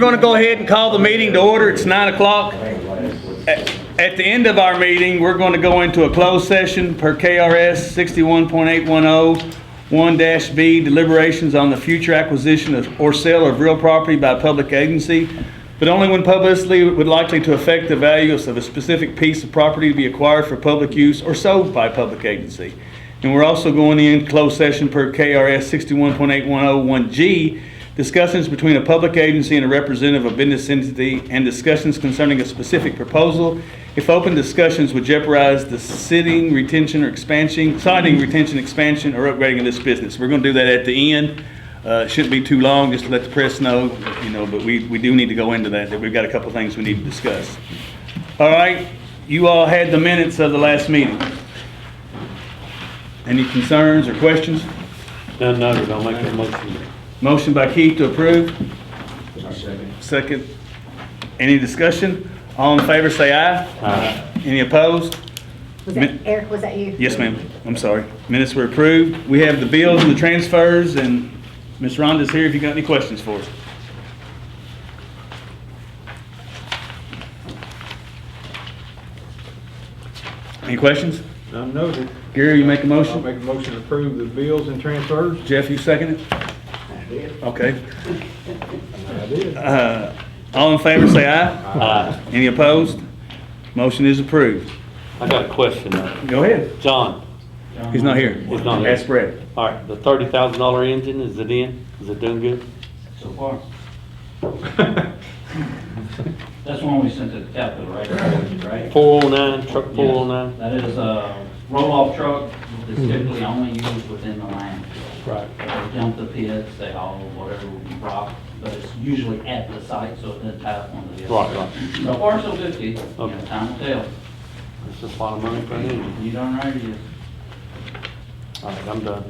going to go ahead and call the meeting to order. It's 9 o'clock. At the end of our meeting, we're going to go into a closed session per KRS 61.810 1-B, deliberations on the future acquisition or sale of real property by a public agency, but only when publicly would likely to affect the value of a specific piece of property to be acquired for public use or sold by a public agency. And we're also going in closed session per KRS 61.810 discussions between a public agency and a representative of business entity and discussions concerning a specific proposal. If open, discussions would jeopardize the citing, retention, or expansion, or upgrading of this business. We're going to do that at the end. It shouldn't be too long, just to let the press know, but we do need to go into that we've got a couple things we need to discuss. All right, you all had the minutes of the last meeting. Any concerns or questions? None noted. I'll make a motion. Motion by Keith to approve. Second. Second. Any discussion? All in favor say aye. Aye. Any opposed? Eric, was that you? Yes, ma'am. I'm sorry. Minutes were approved. We have the bills and the transfers, and Ms. Rhonda's here if you got any questions for us. Any questions? None noted. Gary, you make a I'll motion? make a motion to approve the bills and transfers. Jeff, you second it? I did. Okay. I did. All in favor say aye. Aye. Any opposed? Motion is approved. I got a question. Go ahead. John, He's not here. He's not here. Ask Brett. all right, the $30,000 engine, is it in? Is it doing good? So far. That's one we sent to the capital, right? Right? 409, truck 409? That is a roll-off truck that's typically only used within the landfill. Right. They dump the pits, they haul whatever rock, but it's usually at the site, so it doesn't tie up onto the other. Right. So far, so good, Keith. Okay. Time will tell. It's just a lot of money for an engine. You done right, it is. All right, I'm done.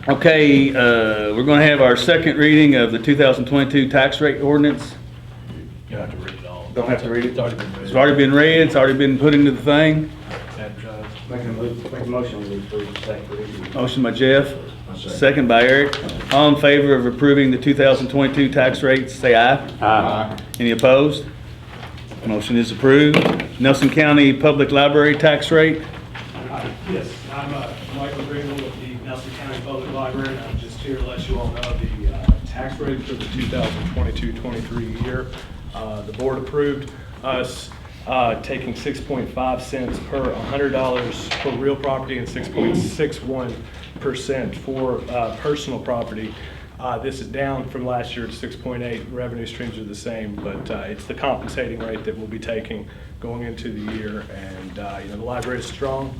Okay, we're going to have our second reading of the 2022 tax rate ordinance. You have to read it all. Don't have to read it. It's already been read. It's already been read, it's already been put into the thing. Advertised. Make a motion to approve the second reading. Motion by Jeff, second by Eric. All in favor of approving the 2022 tax rates, say aye. Aye. Any opposed? Motion is approved. Nelson County Public Library tax rate. Yes, I'm Michael Greenville with the Nelson County Public Library, and I'm just here to let you all know the tax rate for the 2022-23 year. The board approved us taking 6.5 cents per $100 for real property and 6.61% for personal property. This is down from last year at 6.8. Revenue streams are the same, but it's the compensating rate that we'll be taking going into the year. And the library is strong.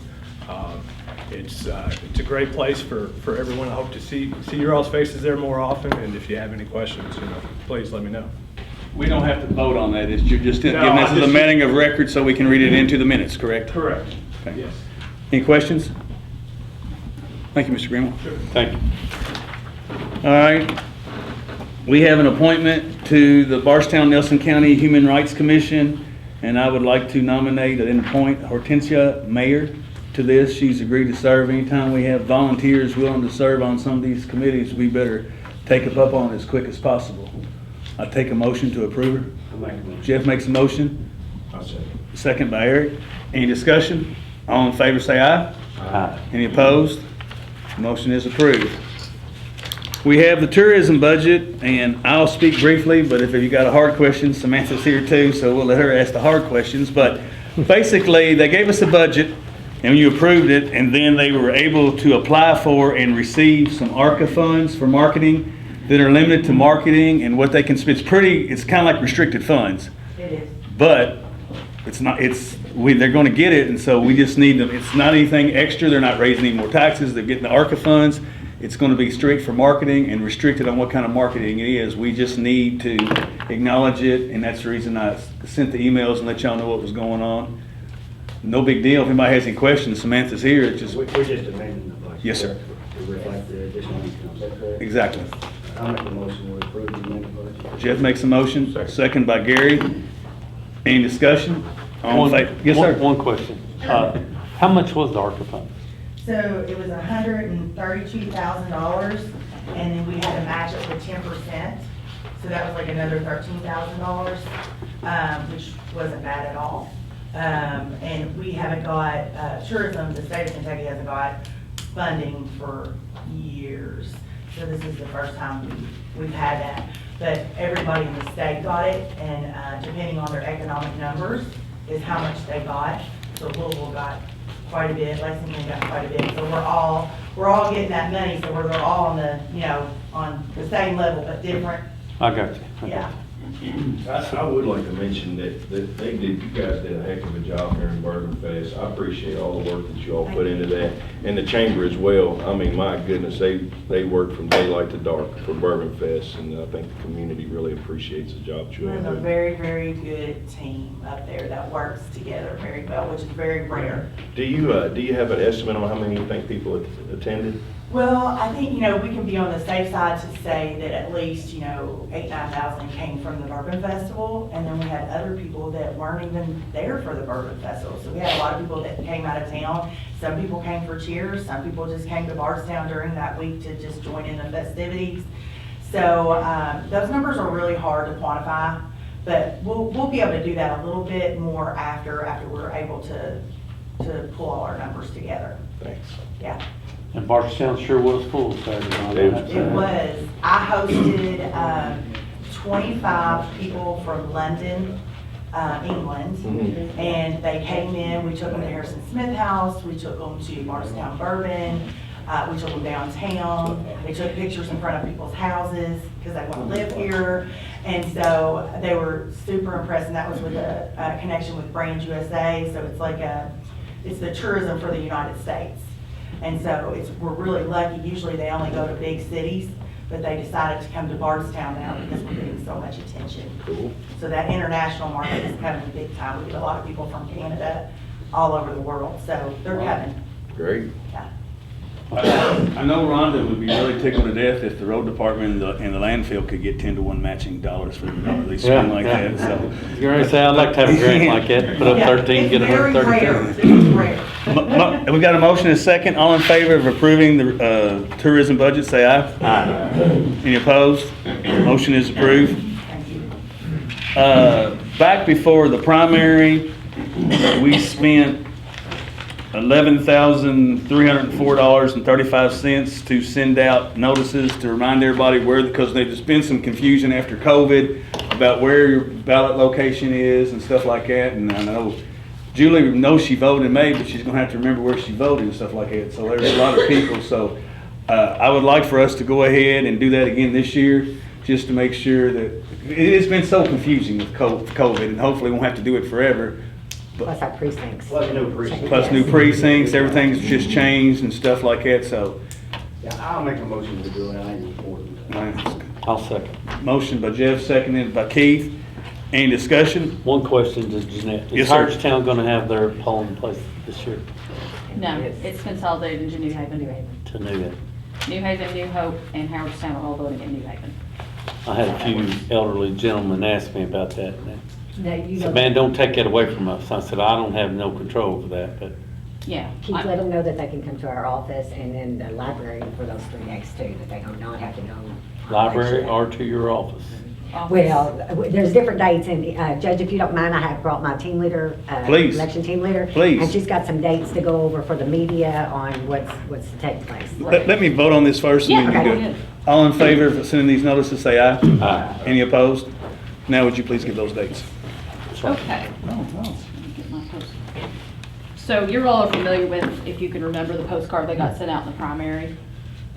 It's a great place for everyone. I hope to see your all's faces there more often. And if you have any questions, please let me know. We don't have to vote on that. You're just giving No, us I the just- manning of record so we can read it into the minutes, correct? Correct. Okay. Yes. Any questions? Thank you, Mr. Greenwell. Thank you. All right. We have an appointment to the Barstown Nelson County Human Rights Commission, and I would like to nominate and appoint Hortensia Mayer to this. She's agreed to serve. Anytime we have volunteers willing to serve on some of these committees, we better take them up on it as quick as possible. I take a motion to approve her. I'll make a motion. Jeff makes a motion, I'll second. second by Eric. Any discussion? All in favor say aye. Aye. Any opposed? Motion is approved. We have the tourism budget, and I'll speak briefly, but if you got a hard question, Samantha's here too, so we'll let her ask the hard questions. But basically, they gave us a budget, and you approved it, and then they were able to apply for and receive some ARCA funds for marketing that are limited to marketing and what they can spend. It's kind of like restricted funds. It is. But they're going to get it, and so we just need them. It's not anything extra. They're not raising any more taxes. They're getting the ARCA funds. It's going to be straight for marketing and restricted on what kind of marketing it is. We just need to acknowledge it, and that's the reason I sent the emails and let y'all know what was going on. No big deal. If anybody has any questions, Samantha's here. It's just We're just amending the budget. Yes, sir. To reflect the additional income, is that correct? exactly. I'll make a motion to approve the amended budget. Jeff makes a motion, second by Gary. Any discussion? All in favor? Yes, sir. One question. How much was the ARCA fund? So it was $132,000, and then we had to match it with 10%. So that was like another $13,000, which wasn't bad at all. And we haven't got, tourism, the state of Kentucky hasn't got funding for years. So this is the first time we've had that. But everybody in the state got it, and depending on their economic numbers is how much they got. So Louisville got quite a bit, Lexington got quite a bit. So we're all getting that money, so we're all on the, on the same level, but different. I got you. Yeah. I would like to mention that you guys did a heck of a job here in Bourbon Fest. I appreciate all the work that you all put into that, and the chamber as well. I mean, my goodness, they work from daylight to dark for Bourbon Fest, and I think the community really appreciates the job you We all have a do. very, very good team up there that works together very well, which is very rare. Do you have an estimate on how many you think people attended? Well, I think, we can be on the safe side to say that at least, 8,000-9,000 came from the Bourbon Festival. And then we had other people that weren't even there for the Bourbon Festival. So we had a lot of people that came out of town. Some people came for cheers. Some people just came to Bardstown during that week to just join in the festivities. So those numbers are really hard to quantify, but we'll be able to do that a little bit more after we're able to pull all our numbers together. Thanks. Yeah. And Bardstown sure was full Saturday night. It was. I hosted 25 people from London, England, and they came in. We took them to Harrison Smith House. We took them to Bardstown Bourbon. We took them downtown. They took pictures in front of people's houses because they want to live here. And so they were super impressed, and that was with a connection with Brand USA. So it's like it's the tourism for the United States. And so we're really lucky. Usually they only go to big cities, but they decided to come to Bardstown now because we're getting so much attention. Cool. So that international market is coming big time. We get a lot of people from Canada, all over the world, so they're coming. Great. Yeah. I know Rhonda would be really tickled to death if the road department and the landfill could get 10-to-1 matching dollars for they spend like that, so. You're gonna say, I'd like to have a grant like that, put up Yeah, 13, get it's very 132. rare. It's rare. We got a motion and a second. All in favor of approving the tourism budget, say aye. Aye. Any opposed? Motion is approved. Thank you. Back before the primary, we spent $11,304.35 to send out notices to remind everybody because there's been some confusion after COVID about where your ballot location is and stuff like that. And I know Julie knows she voted in May, but she's gonna have to remember where she voted and stuff like that. So there's a lot of people. So I would like for us to go ahead and do that again this year, just to make sure that it's been so confusing with COVID, and hopefully we won't have to do it forever. Plus our precincts. Plus new precincts. Plus new precincts, everything's just changed and stuff like that, so. Yeah, I'll make a motion to do it, I ain't important. I'll second. Motion by Jeff, seconded by Keith. Any discussion? One question to Jeanette. Yes, Is sir. Hartstown gonna have their polling place this year No, it's consolidated into New Haven. to New Haven? New Haven, New Hope, and Howardstown are all voting in New Haven. I had a few elderly gentlemen ask me about that. And No, they you said, don't. man, don't take that away from us. I said, I don't have no control over that, but Yeah. Keith, let them know that they can come to our office and then the library for those 3 days too, that they don't not have to go. on library election or to your office. Well, there's different dates, and Judge, if you don't mind, I have brought my team leader, Please. election team leader. Please. And she's got some dates to go over for the media on what's to take place. Let me vote on this first and then Yeah, you okay. do it. All in favor of sending these notices, say aye. Aye. Any opposed? Now would you please give those dates? Okay. Let me get my post- So you're all familiar with, if you can remember, the postcard that got sent out in the primary.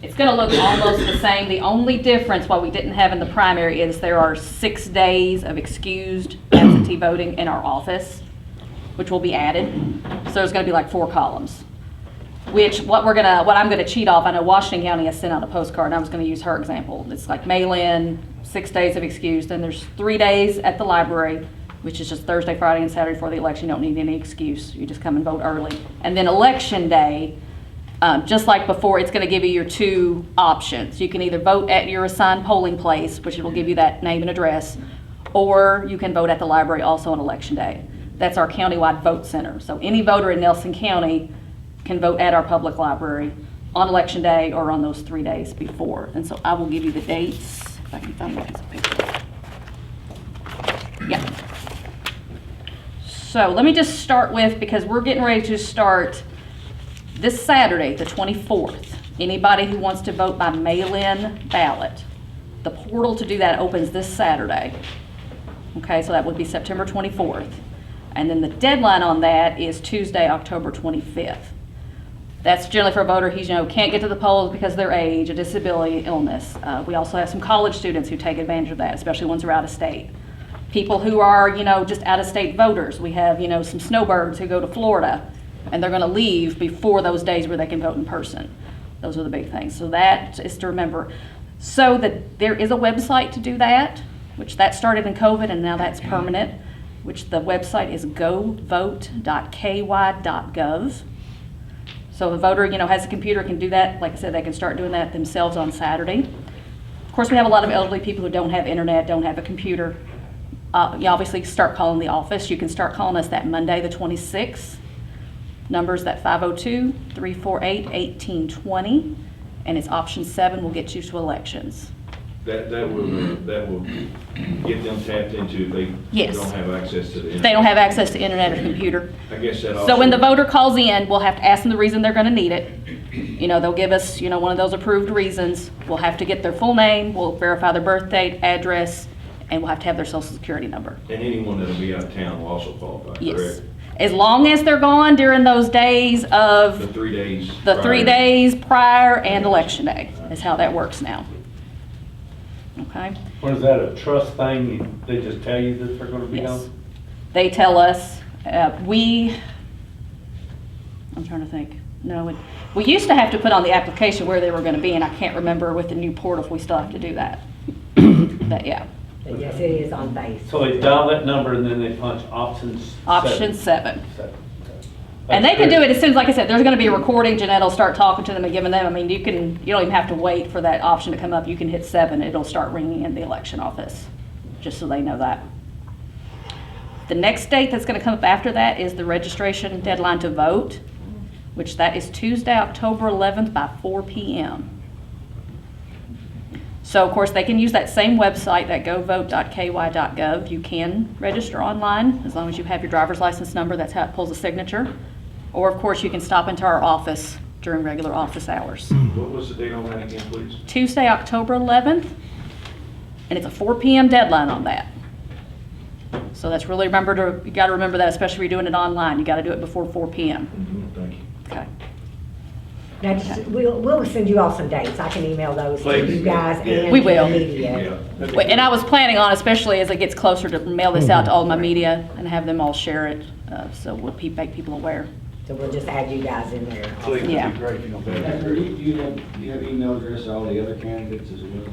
It's gonna look almost the same. The only difference, what we didn't have in the primary, is there are 6 days of excused absentee voting in our office, which will be added. So there's gonna be like 4 columns. What I'm gonna cheat off, I know Washington County has sent out a postcard, and I was gonna use her example. It's like mail-in, 6 days of excused, then there's 3 days at the library, which is just Thursday, Friday, and Saturday before the election. You don't need any excuse. You just come and vote early. And then election day, just like before, it's going to give you your 2 options. You can either vote at your assigned polling place, which will give you that name and address, or you can vote at the library also on election day. That's our countywide vote center. So any voter in Nelson County can vote at our public library on election day or on those 3 days before. And so I will give you the dates, if I can find my piece of paper. Yeah. So let me just start with, because we're getting ready to start this Saturday, the 24th. Anybody who wants to vote by mail-in ballot, the portal to do that opens this Saturday. Okay, so that would be September 24th. And then the deadline on that is Tuesday, October 25th. That's generally for a voter who's, can't get to the polls because of their age, a disability, illness. We also have some college students who take advantage of that, especially ones who are out of state. People who are, just out of state voters. We have, some snowbirds who go to Florida and they're gonna leave before those days where they can vote in person. Those are the big things. So that is to remember. So that there is a website to do that, which that started in COVID and now that's permanent, which the website is govote.ky.gov. So the voter, has a computer, can do that. Like I said, they can start doing that themselves on Saturday. Of course, we have a lot of elderly people who don't have internet, don't have a computer. You obviously start calling the office. You can start calling us that Monday, the 26th. Numbers that 502-348-1820, and it's option 7 will get you to elections. That will get them tapped into if they Yes. don't have access to the internet. They don't have access to internet or computer. I guess that also. So when the voter calls in, we'll have to ask them the reason they're gonna need it. They'll give us, one of those approved reasons. We'll have to get their full name, we'll verify their birth date, address, and we'll have to have their social security number. And anyone that'll be out of town will also qualify, Yes. correct? As long as they're gone during those days The of, 3 days. the prior. 3 days prior and election day, is how that works now. Okay? What is that, a trust thing? They just tell you that they're gonna be Yes. on? They tell us, I'm trying to think. No, we used to have to put on the application where they were gonna be, and I can't remember with the new portal if we still have to do that. But yeah, But yes, it is on base. So they dial that number and then they punch options. option 7. Seven. And they can do it as soon as, like I said, there's gonna be a recording, Jeanette will start talking to them and giving them, you don't even have to wait for that option to come up, you can hit 7, it'll start ringing in the election office, just so they know that. The next date that's gonna come up after that is the registration deadline to vote, which that is Tuesday, October 11th by 4 p.m. So of course, they can use that same website, that govote.ky.gov. You can register online, as long as you have your driver's license number, that's how it pulls a signature. Or of course, you can stop into our office during regular office hours. What was the date on that again, please? Tuesday, October 11th, and it's a 4 p.m. deadline on that. So that's really, you gotta remember that, especially if you're doing it online, you gotta do it before 4 p.m. Thank you. Okay. Now, we'll send you all some dates. I can email those to Please. you guys Yeah. and We to will. the media. Yeah. And I was planning on, especially as it gets closer, to mail this out to all my media and have them all share it, so we'll make people aware. So we'll just add you guys in there. Please, Yeah. that'd be great if you don't Do you have email address of all the other candidates as well?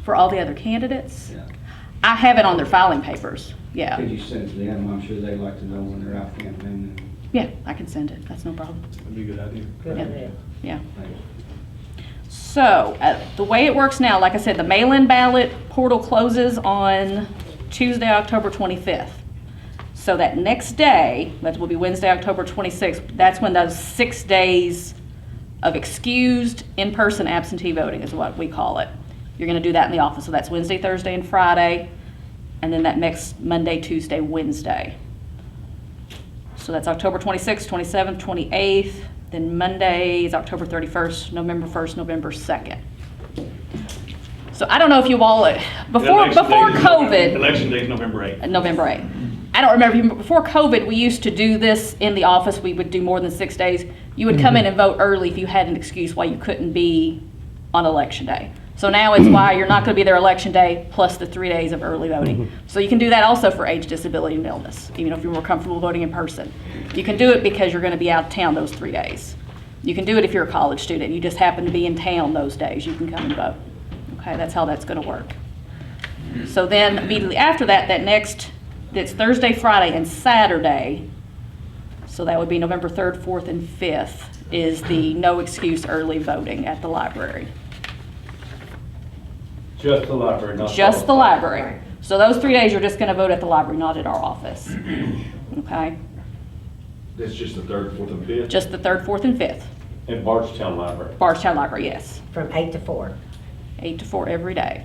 For all the other candidates, Yeah. I have it on their filing papers, yeah. Could you send it to them? I'm sure they like to know when they're out campaigning. Yeah, I can send it, that's no problem. That'd be a good idea. Good Yeah. idea. Yeah. Thank you. So, the way it works now, like I said, the mail-in ballot portal closes on Tuesday, October 25th. So that next day, that will be Wednesday, October 26th, that's when those 6 days of excused in-person absentee voting is what we call it. You're gonna do that in the office, so that's Wednesday, Thursday, and Friday, and then that next Monday, Tuesday, Wednesday. So that's October 26th, 27th, 28th, then Monday is October 31st, November 1st, November 2nd. So I don't know if you all, before COVID. Election day is November 8th. November 8th. I don't remember, before COVID, we used to do this in the office, we would do more than 6 days. You would come in and vote early if you had an excuse why you couldn't be on election day. So now it's why you're not gonna be there election day plus the 3 days of early voting. So you can do that also for age, disability, and illness, even if you're more comfortable voting in person. You can do it because you're gonna be out of town those 3 days. You can do it if you're a college student, you just happen to be in town those days, you can come and vote. Okay, that's how that's gonna work. So then immediately after that, that's Thursday, Friday, and Saturday, so that would be November 3rd, 4th, and 5th, is the no excuse early voting at the library. Just the library, not. Just the library. So those 3 days, you're just gonna vote at the library, not at our office. Okay? That's just the 3rd, 4th, and 5th? Just the 3rd, 4th, and 5th. In Bardstown Library. Bardstown Library, yes. From 8 to 4. 8 to 4 every day.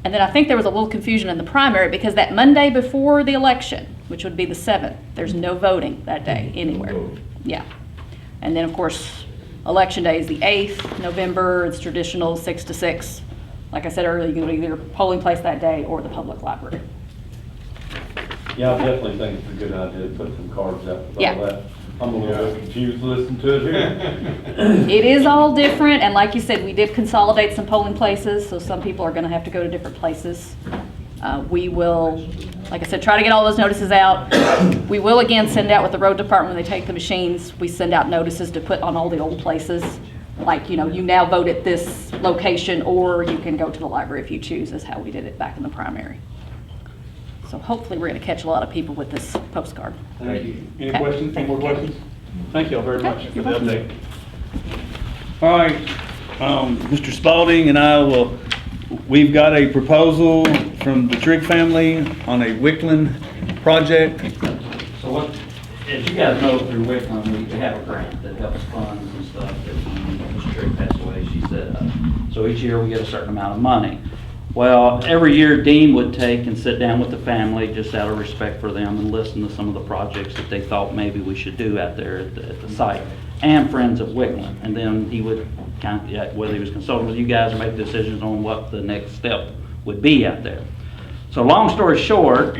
And then I think there was a little confusion in the primary because that Monday before the election, which would be the 7th, there's no voting that day anywhere. Yeah. And then, of course, election day is the 8th, November, it's traditional 6 to 6. Like I said earlier, you can go to either polling place that day or the public library. Yeah, I definitely think it's a good idea to put some cards out about Yeah. that. I'm a little bit confused listening to it here. It is all different, and like you said, we did consolidate some polling places, so some people are gonna have to go to different places. We will, like I said, try to get all those notices out. We will again send out with the road department when they take the machines, we send out notices to put on all the old places. Like, you know, you now vote at this location, or you can go to the library if you choose, is how we did it back in the primary. So hopefully we're gonna catch a lot of people with this postcard. Thank you. Any Okay. questions? Any more questions? Thank you all very much Okay, for you're the welcome. update. All right, Mr. Spalding and I we've got a proposal from the Trigg family on a Wickland project. So what, as you guys know, through Wickland, we have a grant that helps fund some stuff that when Ms. Trick passed away, she set up. So each year we get a certain amount of money. Well, every year Dean would take and sit down with the family, just out of respect for them, and listen to some of the projects that they thought maybe we should do out there at the site, and Friends of Wickland. And then he would kind of, whether he was consulting with you guys or make decisions on what the next step would be out there. So long story short,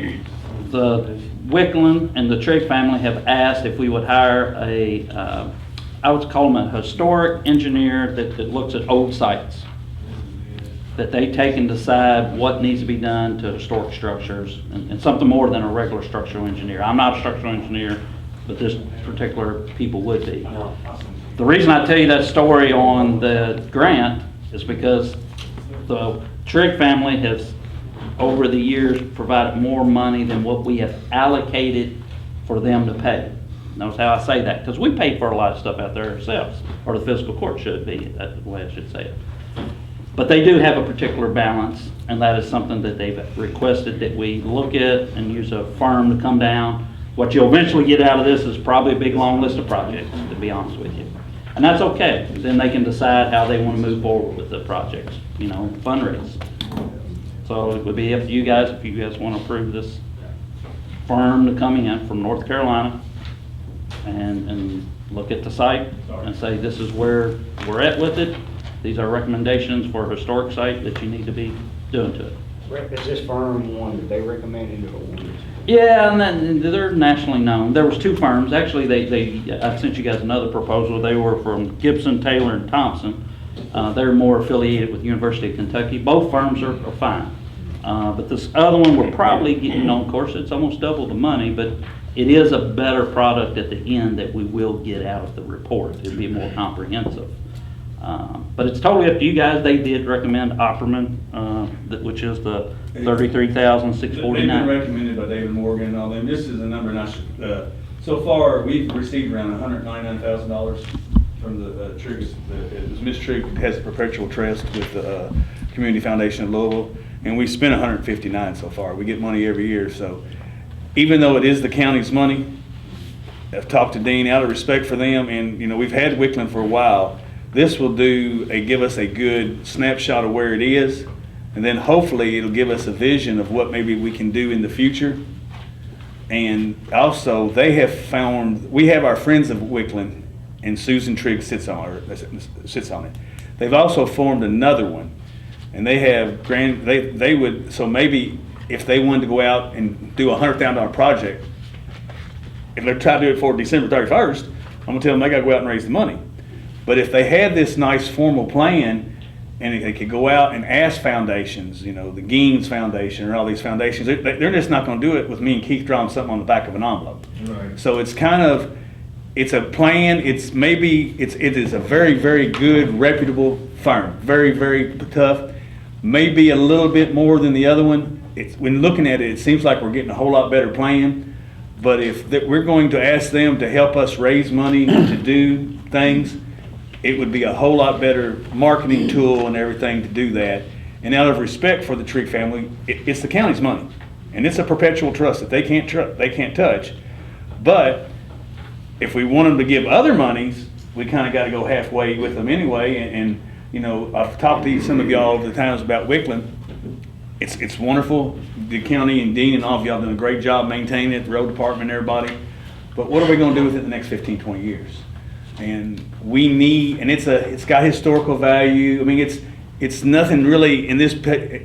the Wickland and the Trigg family have asked if we would hire I would call him a historic engineer that looks at old sites, that they take and decide what needs to be done to historic structures, and something more than a regular structural engineer. I'm not a structural engineer, but this particular people would be. The reason I tell you that story on the grant is because the Trigg family has, over the years, provided more money than what we have allocated for them to pay. Notice how I say that, because we pay for a lot of stuff out there ourselves, or the fiscal court should be, that's the way I should say it. But they do have a particular balance, and that is something that they've requested that we look at and use a firm to come down. What you'll eventually get out of this is probably a big, long list of projects, to be honest with you. And that's okay. Then they can decide how they want to move forward with the projects, you know, fundraise. So it would be up to you guys if you guys want to approve this firm to come in from North Carolina and look at the site and say, this is where we're at with it. These are recommendations for a historic site that you need to be doing to it. Is this firm one that they recommended or one? Yeah, and then they're nationally known. There was two firms. Actually, I sent you guys another proposal. They were from Gibson, Taylor, and Thompson. They're more affiliated with University of Kentucky. Both firms are fine. But this other one, we're probably getting, of course, it's almost double the money, but it is a better product at the end that we will get out of the report. It'll be more comprehensive. But it's totally up to you guys. They did recommend Opperman, which is the They've been $33,649. recommended by David Morgan and all them. This is a number, and so far, we've received around $199,000 from the Trigg. Ms. Trigg has a perpetual trust with the Community Foundation of Louisville, and we spent $159 so far. We get money every year, so even though it is the county's money, I've talked to Dean out of respect for them, and we've had Wickland for a while. This will give us a good snapshot of where it is, and then hopefully it'll give us a vision of what maybe we can do in the future. And also, we have our Friends of Wickland, and Susan Trigg sits on it. They've also formed another one, and they have so maybe if they wanted to go out and do a $100,000 project, if they try to do it for December 31st, I'm gonna tell them they gotta go out and raise the money. But if they had this nice formal plan, and they could go out and ask foundations, the Geens Foundation or all these foundations, they're just not gonna do it with me and Keith drawing something on the back of an envelope. Right. So it's a plan, it is a very, very good, reputable firm, very, very tough, maybe a little bit more than the other one. When looking at it, it seems like we're getting a whole lot better plan, but if we're going to ask them to help us raise money to do things, it would be a whole lot better marketing tool and everything to do that. And out of respect for the Trigg family, it's the county's money, and it's a perpetual trust that they can't touch. But if we want them to give other monies, we kind of got to go halfway with them anyway. And I've talked to some of y'all the times about Wickland. it's wonderful. The county and Dean and all of y'all done a great job maintaining it, the road department, everybody. But what are we gonna do with it in the next 15, 20 years? And we need, and it's got historical value. I mean, it's nothing really in this,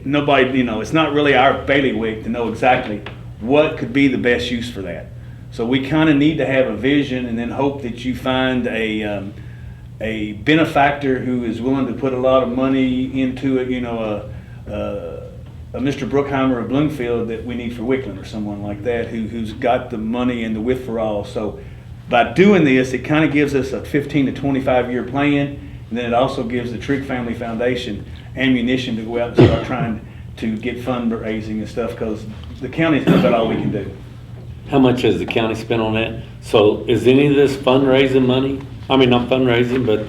nobody, you know, it's not really our bailiwick to know exactly what could be the best use for that. So we kind of need to have a vision and then hope that you find a benefactor who is willing to put a lot of money into it, you know, a Mr. Bruckheimer of Bloomfield that we need for Wickland or someone like that who's got the money and the with for all. So by doing this, it kind of gives us a 15 to 25 year plan, and then it also gives the Trigg Family Foundation ammunition to go out and start trying to get fundraising and stuff, because the county's about all we can do. How much has the county spent on that? So is any of this fundraising money? I mean, not fundraising, but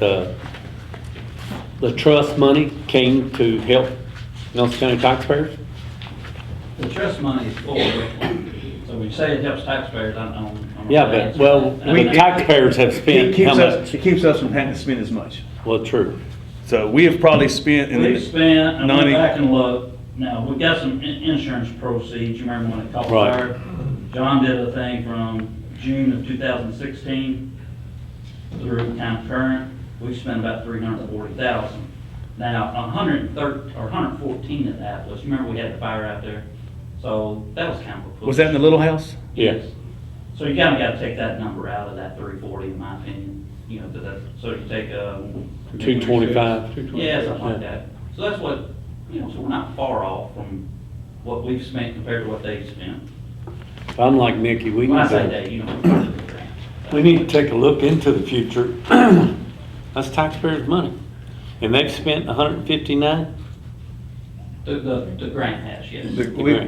the trust money came to help Nelson County taxpayers? The trust money is for Wickland. So when you say it helps taxpayers, I don't. Yeah, but, well, the taxpayers have spent how much? It keeps us from having to spend as much. Well, true. So we have probably spent in the We've spent, I went 90 back and looked, now, we got some insurance proceeds, you remember when it caught Right. fire? John did a thing from June of 2016 through time current, we spent about 340,000. Now, 113, or 114 of that was, you remember we had the fire out there? So that was kind of a push. Was that in the little house? Yes. So you kinda gotta take that number out of that 340, in my opinion, you know, so you take, 225. yeah, something like that. So that's what, you know, so we're not far off from what we've spent compared to what they've spent. Unlike Nikki, we When I need say to, that, you know. we need to take a look into the future. That's taxpayers' money. And they've spent 159? The grant has, yes.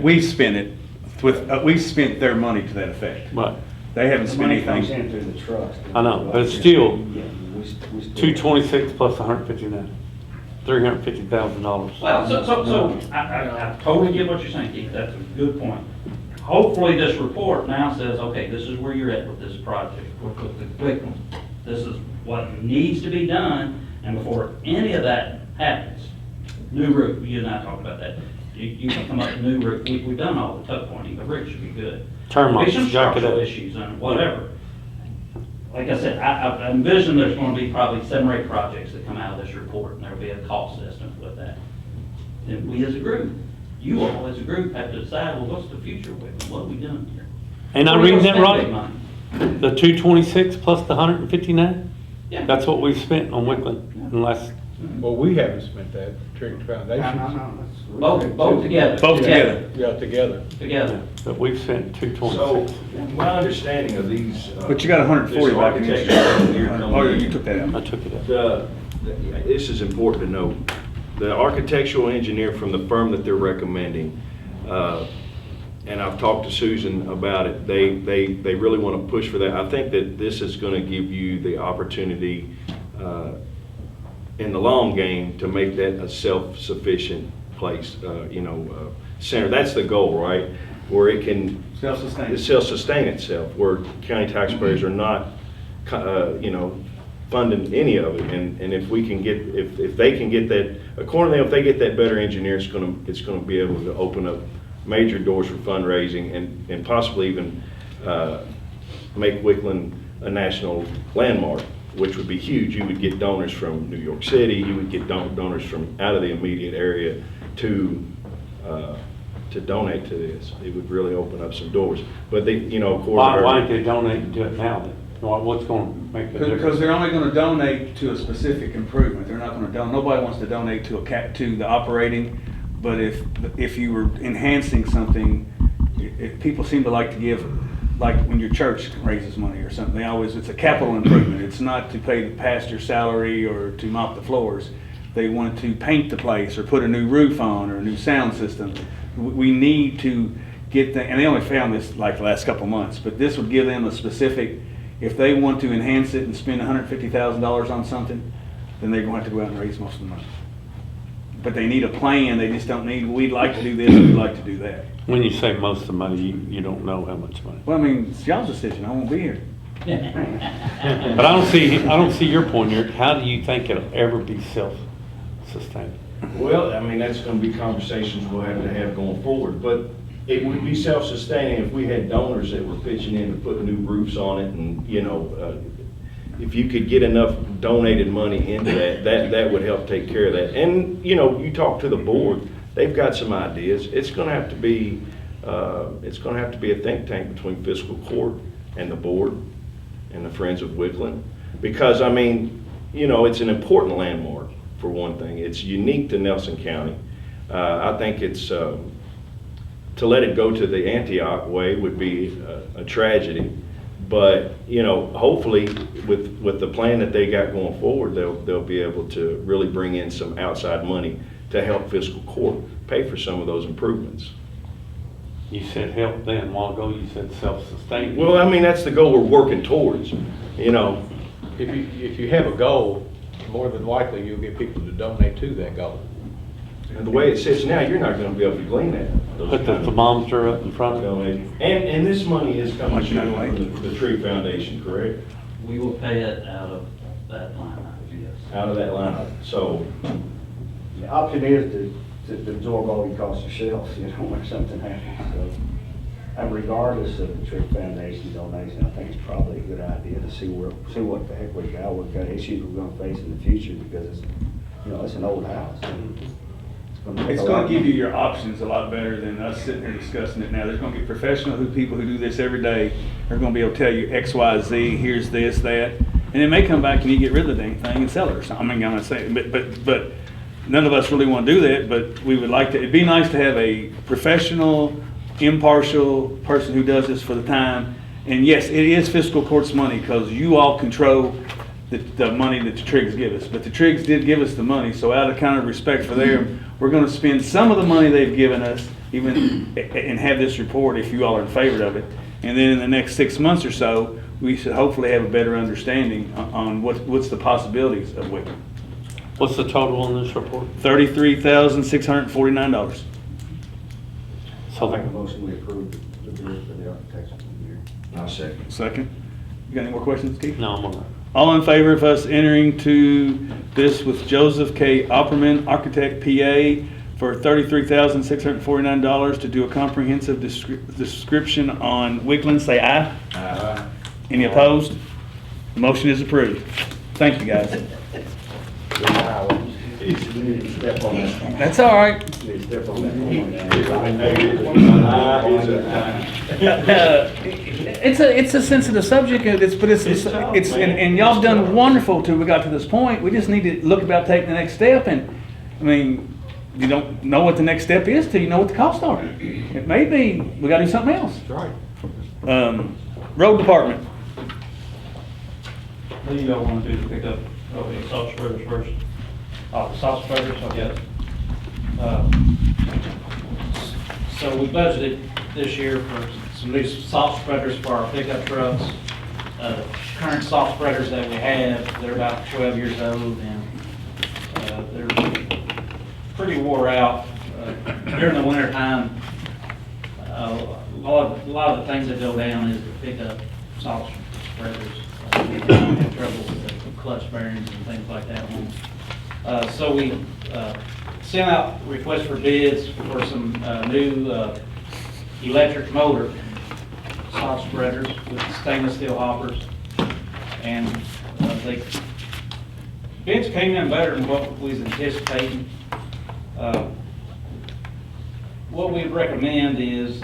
We spent it with, we spent their money to that effect. Right. They haven't The spent money comes anything. in through the trust. I know, but it's still Yeah, we still- 226 plus 159. $350,000. Well, so I totally get what you're saying, Keith, that's a good point. Hopefully this report now says, okay, this is where you're at with this project, with the Wickland. This is what needs to be done, and before any of that happens, new roof, you and I talked about that. You can come up with new roof, we've done all the tuck pointing, the roof should be good. Termites, There'll be some jack it structural up. issues and whatever. Like I said, I envision there's gonna be probably 7 or 8 projects that come out of this report, and there'll be a cost estimate with that. And we as a group, you all as a group have to decide, well, what's the future with it? What are we doing here? Ain't I Where are we reading that gonna spend right? big money? The 226 plus the 159? Yeah. That's what we've spent on Wickland in the last, Well, we haven't spent that, Trigg Foundation. Both together. Both together. Yeah, together. Together. but we've spent So, 226. my understanding of these. But you got 140 back in this your. architectural engineer Oh, you took that I out. took it out. This is important to know. The architectural engineer from the firm that they're recommending, and I've talked to Susan about it, they really want to push for that. I think that this is going to give you the opportunity in the long game to make that a self-sufficient place, center. That's the goal, right? Where it can Self-sustained. self-sustain itself, where county taxpayers are not, funding any of it. And if we can get, if they can get that, according to them, if they get that better engineer, it's gonna be able to open up major doors for fundraising and possibly even make Wickland a national landmark, which would be huge. You would get donors from New York City, you would get donors from out of the immediate area to donate to this. It would really open up some doors. But they, of course. Why aren't they donating to it now then? What's going to make the Because difference? they're only gonna donate to a specific improvement. They're not gonna nobody wants to donate to to the operating. But if you were enhancing something, people seem to like to give, like when your church raises money or something, it's a capital improvement. It's not to pay the pastor's salary or to mop the floors. They want to paint the place or put a new roof on or a new sound system. We need to get and they only found this like the last couple months, but this would give them a specific, if they want to enhance it and spend $150,000 on something, then they're going to have to go out and raise most of the money. But they need a plan, they just don't need, we'd like to do this, we'd like to do that. When you say most of the money, you don't know how much money. Well, I mean, it's y'all's decision, I won't be here. But I don't see your point here. How do you think it'll ever be self-sustained? Well, I mean, that's gonna be conversations we'll have to have going forward, but it would be self-sustaining if we had donors that were pitching in to put new roofs on it and, if you could get enough donated money into that would help take care of that. And, you talk to the board, they've got some ideas. It's gonna have to be a think tank between fiscal court and the board and the Friends of Wickland. Because, I mean, it's an important landmark, for one thing. It's unique to Nelson County. I think it's, to let it go to the Antioch way would be a tragedy. But, hopefully with the plan that they got going forward, they'll be able to really bring in some outside money to help fiscal court pay for some of those improvements. You said help then, a while ago you said self-sustaining. Well, I mean, that's the goal we're working towards, If you have a goal, more than likely you'll get people to donate to that goal. And the way it sits now, you're not gonna be able to glean that. Put the thermometer up in front of it. And this money is coming from the Tree Foundation, correct? We will pay it out of that line item, yes. Out of that line item. So, The option is to absorb all your costs yourself, when something happens, so. And regardless of the Tree Foundation donation, I think it's probably a good idea to see what the heck we got, what kind of issues we're gonna face in the future, because it's an old house. It's gonna give you your options a lot better than us sitting here discussing it now. There's gonna be professional people who do this every day. They're gonna be able to tell you X, Y, Z, here's this, that. And it may come back and you get rid of the dang thing and sell it or something. I mean, I'm not saying, but none of us really wanna do that, but we would like to, it'd be nice to have a professional, impartial person who does this for the time. And yes, it is fiscal court's money because you all control the money that the Triggs give us. But the Triggs did give us the money, so out of kind of respect for them, we're gonna spend some of the money they've given us, even, and have this report if you all are in favor of it. And then in the next 6 months or so, we should hopefully have a better understanding on what's the possibilities of Wickland. What's the total on this report? $33,649. I'll make a motion we approve the bid for the architectural engineer. I'll second. Second. You got any more questions, Keith? No, I'm all right. All in favor of us entering to this with Joseph K. Opperman, Architect, PA, for $33,649 to do a comprehensive description on Wickland, say aye. Aye. Any opposed? The motion is approved. Thank you, guys. We need to step on that. That's all right. We need to step on that. It's a sensitive subject, and y'all done wonderful till we got to this point. We just need to look about taking the next step, and, I mean, you don't know what the next step is till you know what the costs are. It may be, we gotta do something else. That's right. Road department. What do you all want to do to pick up, the salt spreaders first? Oh, the salt spreaders, okay. So we budgeted this year for some new salt spreaders for our pickup trucks. The current salt spreaders that we have, they're about 12 years old, and they're pretty wore out. During the winter time, a lot of the things that go down is to pick up salt spreaders. We have trouble with the clutch bearings and things like that on them. So we sent out requests for bids for some new electric motor salt spreaders with stainless steel hoppers. And bids came in better than what we was anticipating. What we recommend is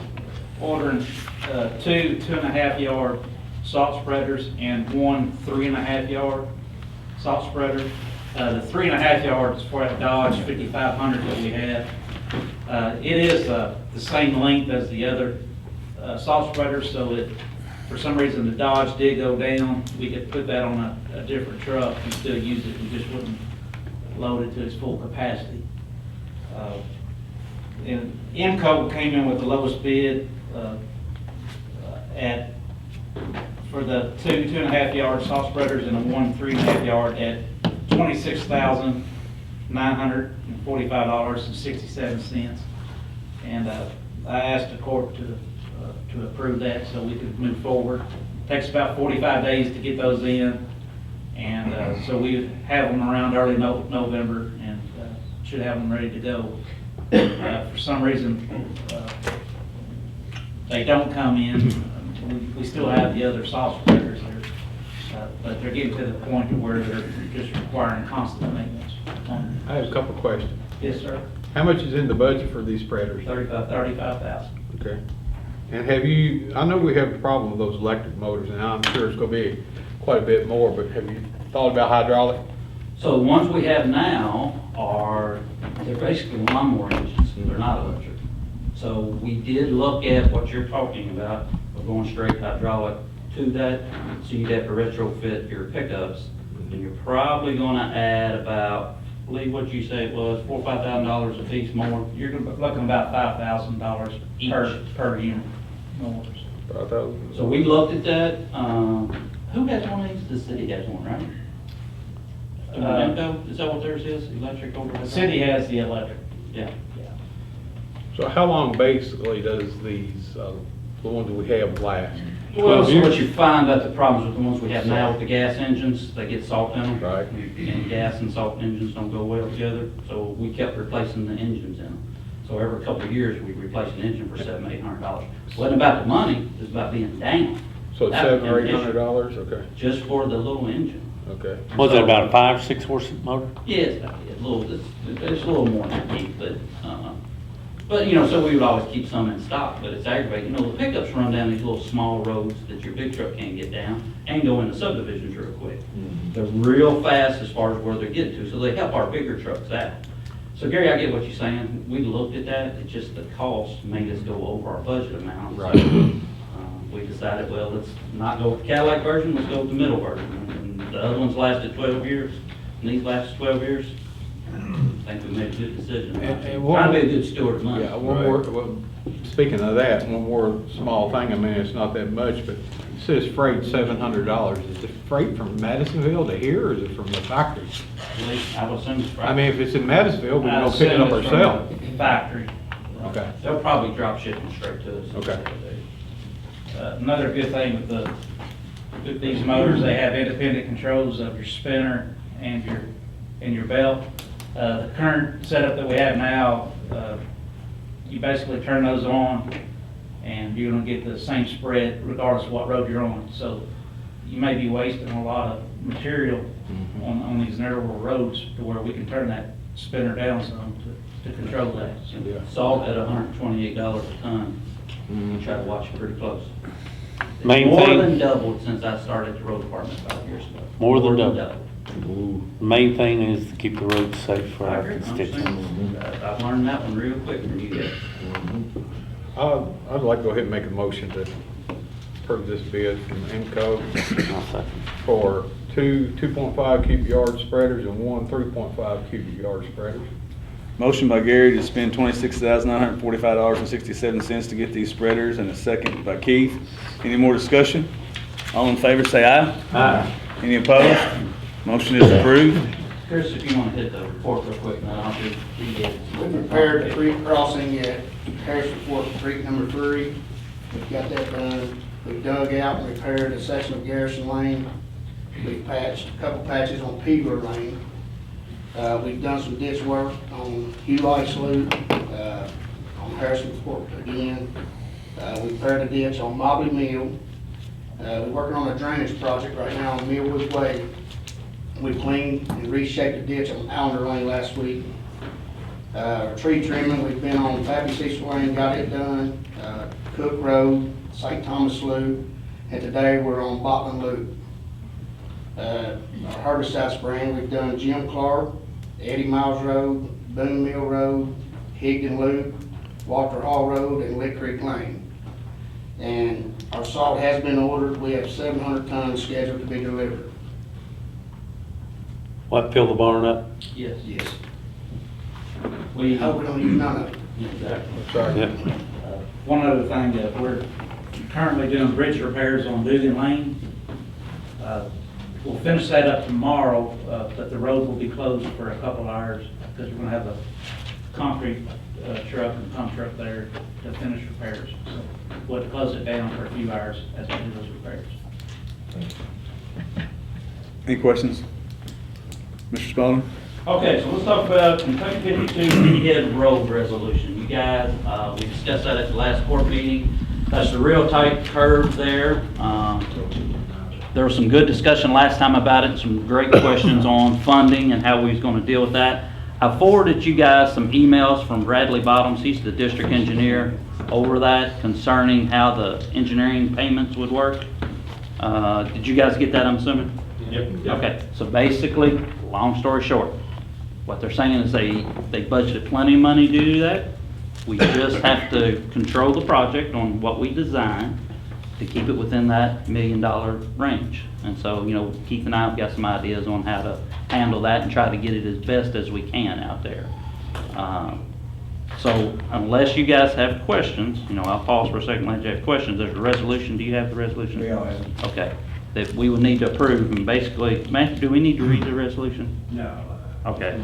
ordering 2 2.5-yard salt spreaders and 1 3.5-yard salt spreader. The 3.5 yards for that Dodge 5500 that we have. It is the same length as the other salt spreaders, so that for some reason the Dodge did go down, we could put that on a different truck and still use it. We just wouldn't load it to its full capacity. And MCO came in with the lowest bid for the 2 2.5-yard salt spreaders and a 1 3.5-yard at $26,945.67. And I asked the court to approve that so we could move forward. Takes about 45 days to get those in, and so we have them around early November and should have them ready to go. For some reason, they don't come in. We still have the other soft spreaders there, but they're getting to the point where they're just requiring constant maintenance. I have a couple of questions. Yes, sir. How much is in the budget for these spreaders? 35,000. Okay. And have you, I know we have a problem with those electric motors, and I'm sure it's gonna be quite a bit more, but have you thought about hydraulic? So the ones we have now they're basically lawnmower engines, they're not electric. So we did look at what you're talking about, of going straight hydraulic to that, so you'd have to retrofit your pickups, and you're probably gonna add about, I believe what you say it was, $4,000 or $5,000 a piece more. You're looking about $5,000 per unit mowers. 5,000? So we looked at that, who has one of these? The city has one, right? Is that what theirs is, electric over there? The city has the electric. Yeah. So how long basically does these, the ones that we have last? Well, 12 so years? what you find about the problems with the ones we have now with the gas engines, they get salt in them. Right. And gas and salt engines don't go well together, so we kept replacing the engines in them. So every couple of years, we replace an engine for $700, $800. It wasn't about the money, it was about being down. So it's That $700 or became an issue. $800, okay, Just for the little engine. okay. Was it about a 5, 6 horse motor? Yeah, it's a little, it's a little more than that, but, you know, so we would always keep some in stock, but it's aggravating. You know, the pickups run down these little small roads that your big truck can't get down and go into subdivisions real quick. They're real fast as far as where they're getting to, so they help our bigger trucks out. So Gary, I get what you're saying. We looked at that, it's just the cost made us go over our budget amount. Right. So, we decided, well, let's not go with the Cadillac version, let's go with the middle version. And the other ones lasted 12 years, and these lasted 12 years. I think we made a good decision. And Trying to be a good steward of money. Yeah, one more, well, speaking of that, one more small thing, I mean, it's not that much, but it says freight $700. Is the freight from Madisonville to here, or is it from the factory? I would assume it's I mean, if it's in Madisonville, we can go pick it up ourselves. Factory. Okay, They'll probably drop ship them straight to us. Okay. Another good thing with these motors, they have independent controls of your spinner and your belt. The current setup that we have now, you basically turn those on and you're gonna get the same spread regardless of what road you're on. So you may be wasting a lot of material on these narrower roads to where we can turn that spinner down some to control that. Yeah. Salt at $128 a ton. We try to watch it pretty close. It's Main more thing- than doubled since I started the road department 5 years ago. More than double. The main thing is to keep the roads safe for I our agree. constituents. I've learned that one real quick from you guys. I'd like to go ahead and make a motion to approve this bid from Emco I'll second. for two 2.5 cubic yard spreaders and one 3.5 cubic yard spreaders. Motion by Gary to spend $26,945.67 to get these spreaders, and a second by Keith. Any more discussion? All in favor, say aye. Aye. Any opposed? Motion is approved. Chris, if you want to hit the report real quick, and I'll do the bids. We prepared the creek crossing at Harrison Fork Creek number 3. We've got that done. We've dug out and repaired a section of Garrison Lane. We've patched a couple patches on Peeler Lane. We've done some ditch work on Hugh Ice Loop, on Harrison Fork again. We repaired a ditch on Mobley Mill. We're working on a drainage project right now on Millwood Way. We cleaned and reshaped the ditch on Allender Lane last week. Tree trimming, we've been on Pappy Cecil Lane, got it done. Cook Road, St. Thomas Loop, and today we're on Botman Loop. Our herbicide spraying, we've done Jim Clark, Eddie Miles Road, Boone Mill Road, Higdon Loop, Walter Hall Road, and Lick Creek Lane. And our salt has been ordered. We have 700 tons scheduled to be delivered. What, fill the barn up? Yes. Yes. We Hope we don't use none of it. Exactly. Sorry. Yep. One other thing, we're currently doing bridge repairs on Dugan Lane. We'll finish that up tomorrow, but the road will be closed for a couple hours because we're gonna have a concrete truck and pump truck there to finish repairs. So we'll have to close it down for a few hours as we do those repairs. Any questions? Mr. Spalding? Okay, so let's talk about Kentucky 52 Kitty Head Road resolution. You guys, we discussed that at the last board meeting. That's the real tight curve there. There was some good discussion last time about it, some great questions on funding and how we was going to deal with that. I forwarded you guys some emails from Bradley Bottoms, he's the district engineer, over that concerning how the engineering payments would work. Did you guys get that, I'm assuming? Yep. Okay, so basically, long story short, what they're saying is they budgeted plenty of money to do that. We just have to control the project on what we design to keep it within that $1 million range. And so, you know, Keith and I have got some ideas on how to handle that and try to get it as best as we can out there. So unless you guys have questions, you know, I'll pause for a second, let you have questions. There's a resolution. Do you have the resolution? We all have it. Okay. That we would need to approve, and basically, Matthew, do we need to read the resolution? No. Okay.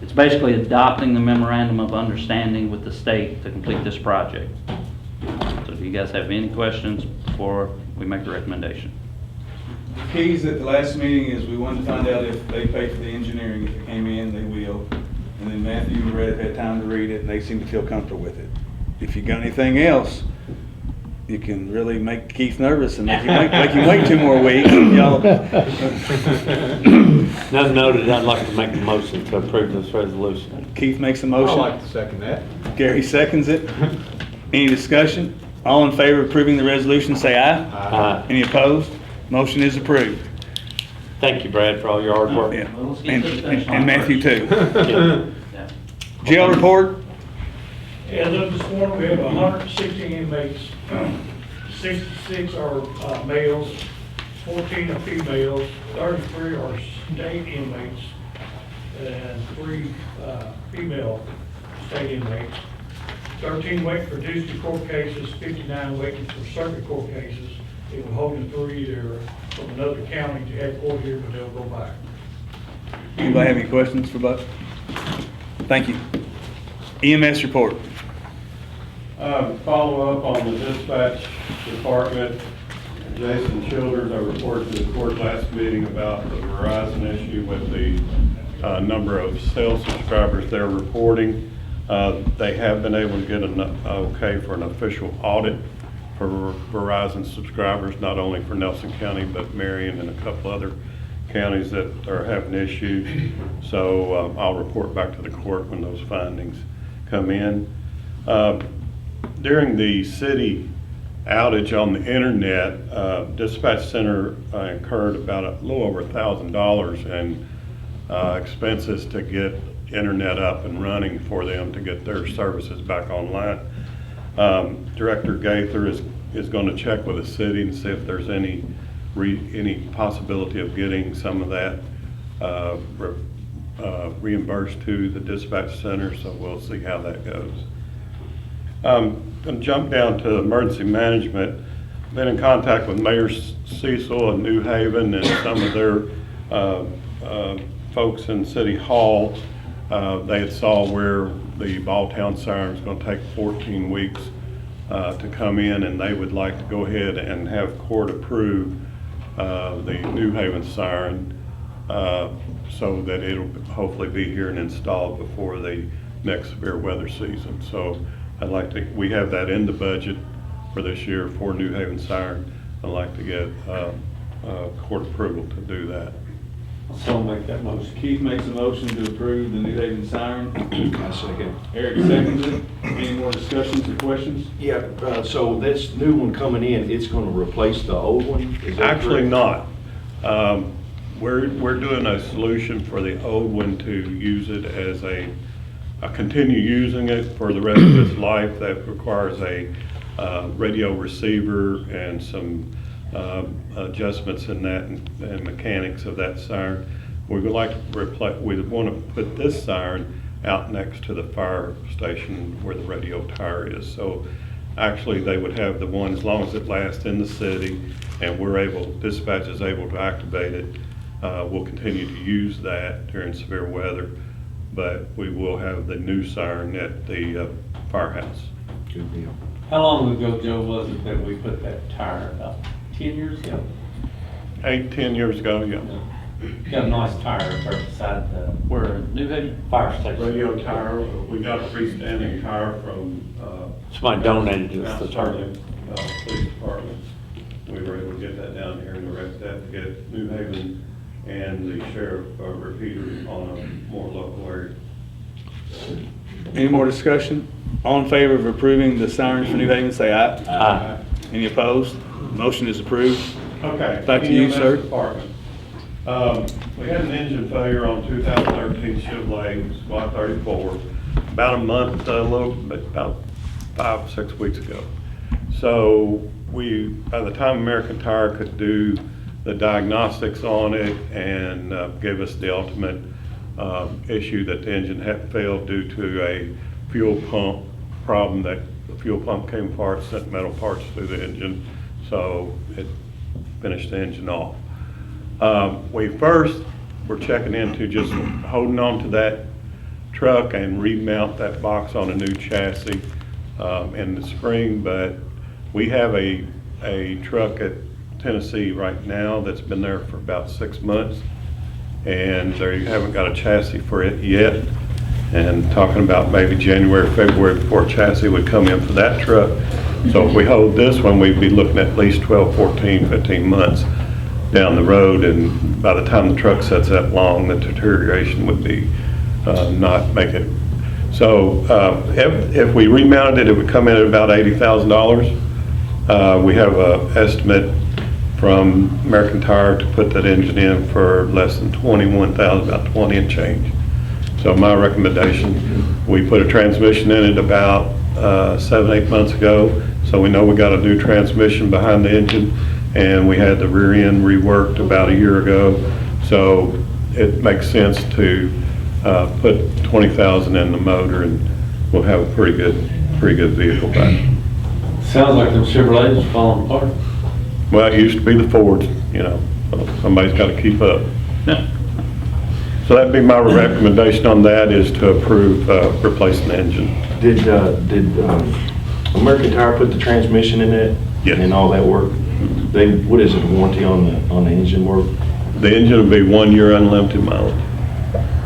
It's basically adopting the memorandum of understanding with the state to complete this project. So do you guys have any questions before we make a recommendation? The keys at the last meeting is we wanted to find out if they pay for the engineering. If it came in, they will. And then Matthew and Red had time to read it, and they seem to feel comfortable with it. If you got anything else, you can really make Keith nervous and make him wait 2 more weeks. Y'all. None noted, I'd like to make a motion to approve this resolution. Keith makes a I'd motion. like to second that. Gary seconds it. Any discussion? All in favor of approving the resolution, say aye. Aye. Any opposed? Motion is approved. Thank you, Brad, for all your hard work. Yeah. Well, let's get to the finish line And Matthew first. too. Yeah. Jail report? As of this morning, we have 160 inmates, 66 are males, 14 are females, 33 are state inmates, and 3 female state inmates. 13 waiting for district court cases, 59 waiting for circuit court cases. They were holding 3 either from another county to have court here, but they'll go back. Anybody have any questions for Buck? Thank you. EMS report. Follow up on the dispatch department. Jason Childers, I reported to the court last meeting about the Verizon issue with the number of cell subscribers they're reporting. They have been able to get an okay for an official audit for Verizon subscribers, not only for Nelson County, but Marion and a couple other counties that are having issues. So I'll report back to the court when those findings come in. During the city outage on the internet, Dispatch Center incurred about a little over $1,000 in expenses to get internet up and running for them to get their services back online. Director Gaither is going to check with the city and see if there's any possibility of getting some of that reimbursed to the dispatch center, so we'll see how that goes. Going to jump down to emergency management. Been in contact with Mayor Cecil in New Haven and some of their folks in City Hall. They had saw where the Balltown siren is going to take 14 weeks to come in, and they would like to go ahead and have court approve the New Haven siren so that it'll hopefully be here and installed before the next severe weather season. So I'd like to, we have that in the budget for this year for New Haven siren. I'd like to get court approval to do that. So I'll make that motion. Keith makes a motion to approve the New Haven siren. I second. Eric seconds it. Any more discussions or questions? Yeah, so this new one coming in, it's gonna replace the old one? Is that Actually correct? not. We're doing a solution for the old one to use it as continue using it for the rest of its life. That requires a radio receiver and some adjustments in that and mechanics of that siren. We would like to replace, we want to put this siren out next to the fire station where the radio tower is. So actually they would have the one, as long as it lasts in the city and we're able, dispatch is able to activate it, we'll continue to use that during severe weather, but we will have the new siren at the firehouse. Good deal. How long ago, Joe, was it that we put that tire, about 10 years ago? 8-10 years ago, yeah. Got a nice tire up there beside the We're in New Haven. fire station. Radio tire, we got a freestanding tire from, Somebody donated us the Mount tire. Sterling, Police Department. We were able to get that down here and direct that to get New Haven and the sheriff repeater on a more local area. Any more discussion? All in favor of approving the sirens for New Haven, say aye. Aye. Any opposed? Motion is approved. Okay. Back to you, EMS sir. Department. We had an engine failure on 2013 Chevrolet Squad 34 about a month, about 5 or 6 weeks ago. So by the time American Tire could do the diagnostics on it and give us the ultimate issue that the engine had failed due to a fuel pump problem, that the fuel pump came apart, sent metal parts through the engine, so it finished the engine off. We first were checking into just holding on to that truck and remount that box on a new chassis in the spring, but we have a truck at Tennessee right now that's been there for about 6 months, and they haven't got a chassis for it yet, and talking about maybe January, February before a chassis would come in for that truck. So if we hold this one, we'd be looking at least 12, 14, 15 months down the road, and by the time the truck sets that long, the deterioration would be not make it. So if we remounted it, it would come in at about $80,000. We have an estimate from American Tire to put that engine in for less than $21,000, about 20 and change. So my recommendation, we put a transmission in it about 7, 8 months ago. So we know we got a new transmission behind the engine, and we had the rear end reworked about a year ago. So it makes sense to put $20,000 in the motor, and we'll have a pretty good vehicle back. Sounds like them Chevrolets falling apart. Well, it used to be the Fords, you know, so somebody's got to keep up. So that'd be my recommendation on that, is to approve replacing the engine. Did American Tire put the transmission in it? Yes. And all that work? What is it, warranty on the engine work? The engine will be 1 year unlimited mileage,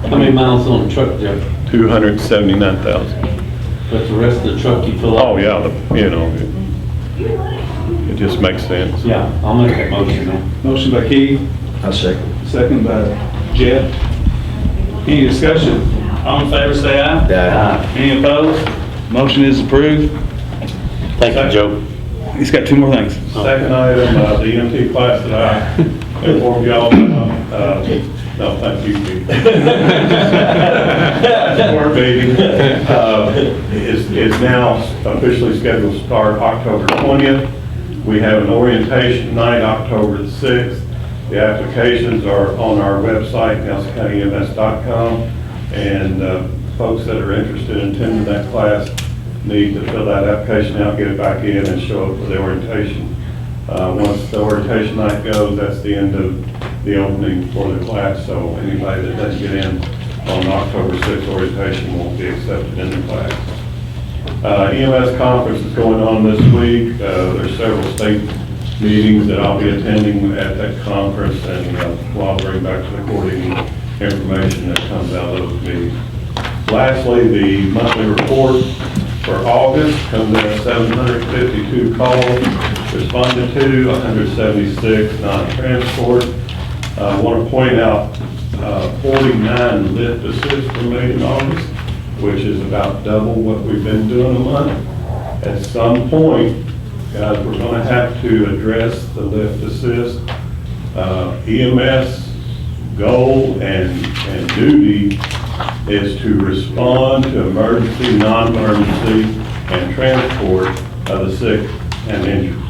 How many miles on the truck, Joe? 279,000. But the rest of the truck you fill up? Oh, yeah, it just makes sense. Yeah, I'll make that motion then. Motion by Keith, I second. second by Jeff. Any discussion? All in favor, say aye. Aye. Any opposed? Motion is approved. Thank you, Joe. He's got 2 more things. Second item, the EMT class that I informed y'all about, no, thank you, Pete. Board meeting is now officially scheduled to start October 20th. We have an orientation night, October the 6th. The applications are on our website, nelsoncountyms.com, and folks that are interested in attending that class need to fill that application out, get it back in, and show up for the orientation. Once the orientation night goes, that's the end of the opening for the class, so anybody that doesn't get in on October 6th orientation won't be accepted in the class. EMS conference is going on this week. There's several state meetings that I'll be attending at that conference, and I'll bring back to the recording information that comes out of those meetings. Lastly, the monthly report for August comes in at 752 calls responded to, 176 non-transport. I want to point out 49 lift assists were made in August, which is about double what we've been doing a month. At some point, guys, we're going to have to address the lift assist. EMS goal and duty is to respond to emergency, non-emergency, and transport of the sick and injured.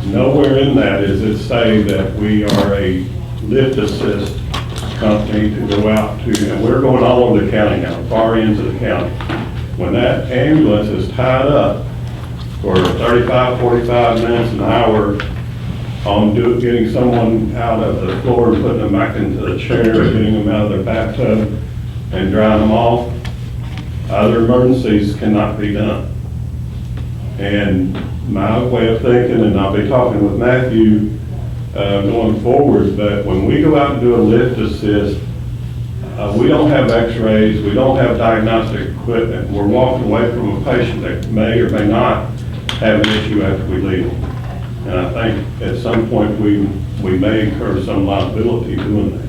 Nowhere in that is it say that we are a lift assist company to go out to, and we're going all over the county now, far ends of the county. When that ambulance is tied up for 35, 45 minutes an hour on getting someone out of the floor and putting them back into the chair, getting them out of their bathtub and drying them off, other emergencies cannot be done. And my way of thinking, and I'll be talking with Matthew going forward, but when we go out and do a lift assist, we don't have x-rays, we don't have diagnostic equipment. We're walking away from a patient that may or may not have an issue after we leave them. And I think at some point, we may incur some liability doing that.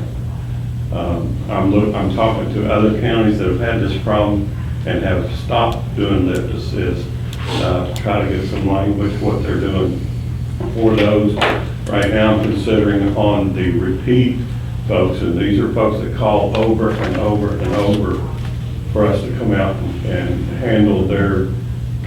I'm talking to other counties that have had this problem and have stopped doing lift assist, to try to get some language what they're doing for those. Right now, I'm considering on the repeat folks, and these are folks that call over and over and over for us to come out and handle their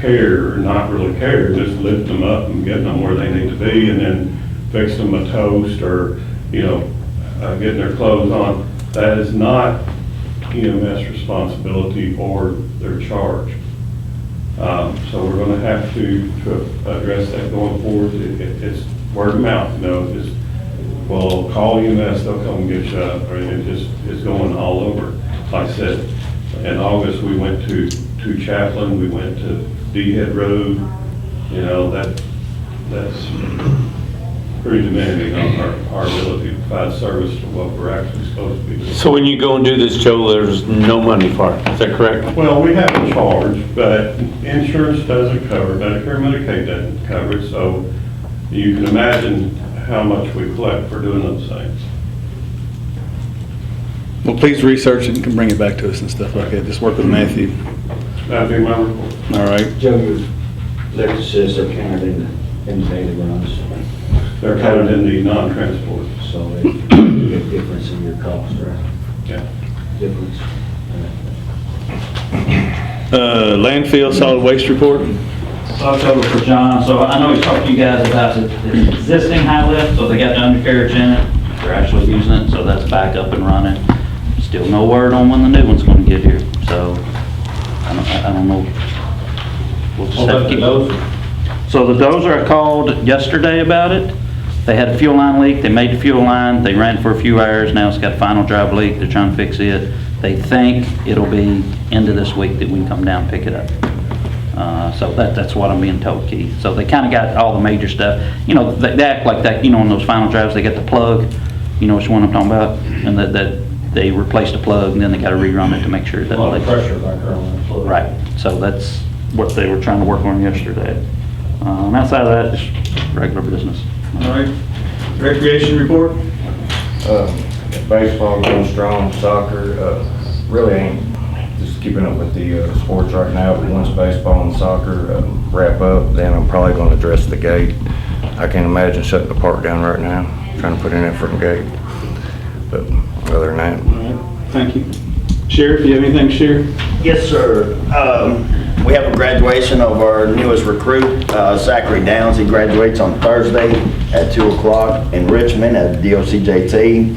care, or not really care, just lift them up and get them where they need to be, and then fix them a toast, or, getting their clothes on. That is not EMS responsibility or their charge. So we're going to have to address that going forward. It's word of mouth, just, well, call EMS, they'll come and get you up, or it just is going all over. Like I said, in August, we went to Chaplin, we went to D-Head Road, that's pretty demanding on our ability to provide service to what we're actually supposed to be doing. So when you go and do this, Joe, there's no money for it, is that correct? Well, we have a charge, but insurance doesn't cover, Medicare, Medicaid doesn't cover it, so you can imagine how much we collect for doing those things. Well, please research it and can bring it back to us and stuff like that. Just work with Matthew. That'd be my report. All right. Joe, your lift assists are counted in daily runs, They're counted in the non-transport. so they get difference in your cost, right? Yeah. Difference. Landfill solid waste report. So I'll cover for John. So I know he's talked to you guys about the existing high lift, so they got the undercarriage in it. They're actually using it, so that's back up and running. Still no word on when the new one's gonna get here, so I don't know. We'll just have to keep. So the dozer I called yesterday about it. They had a fuel line leak. They made the fuel line. They ran for a few hours. Now it's got a final drive leak. They're trying to fix it. They think it'll be end of this week that we can come down and pick it up. So that's what I'm being told, Keith. So they kind of got all the major stuff. They act like that, on those final drives, they get the plug, which one I'm talking about? And that they replaced the plug and then they got to rerun it to make sure that. A lot of pressure back there on that plug. Right. So that's what they were trying to work on yesterday. And outside of that, just regular business. All right. Recreation report. Baseball going strong, soccer, really ain't just keeping up with the sports right now, but once baseball and soccer wrap up, then I'm probably going to address the gate. I can't imagine shutting the park down right now, trying to put in an effort in gate. But other than that. All right. Thank you. Sheriff, do you have anything to share? Yes, sir. We have a graduation of our newest recruit, Zachary Downs. He graduates on Thursday at 2 o'clock in Richmond at the DOCJT.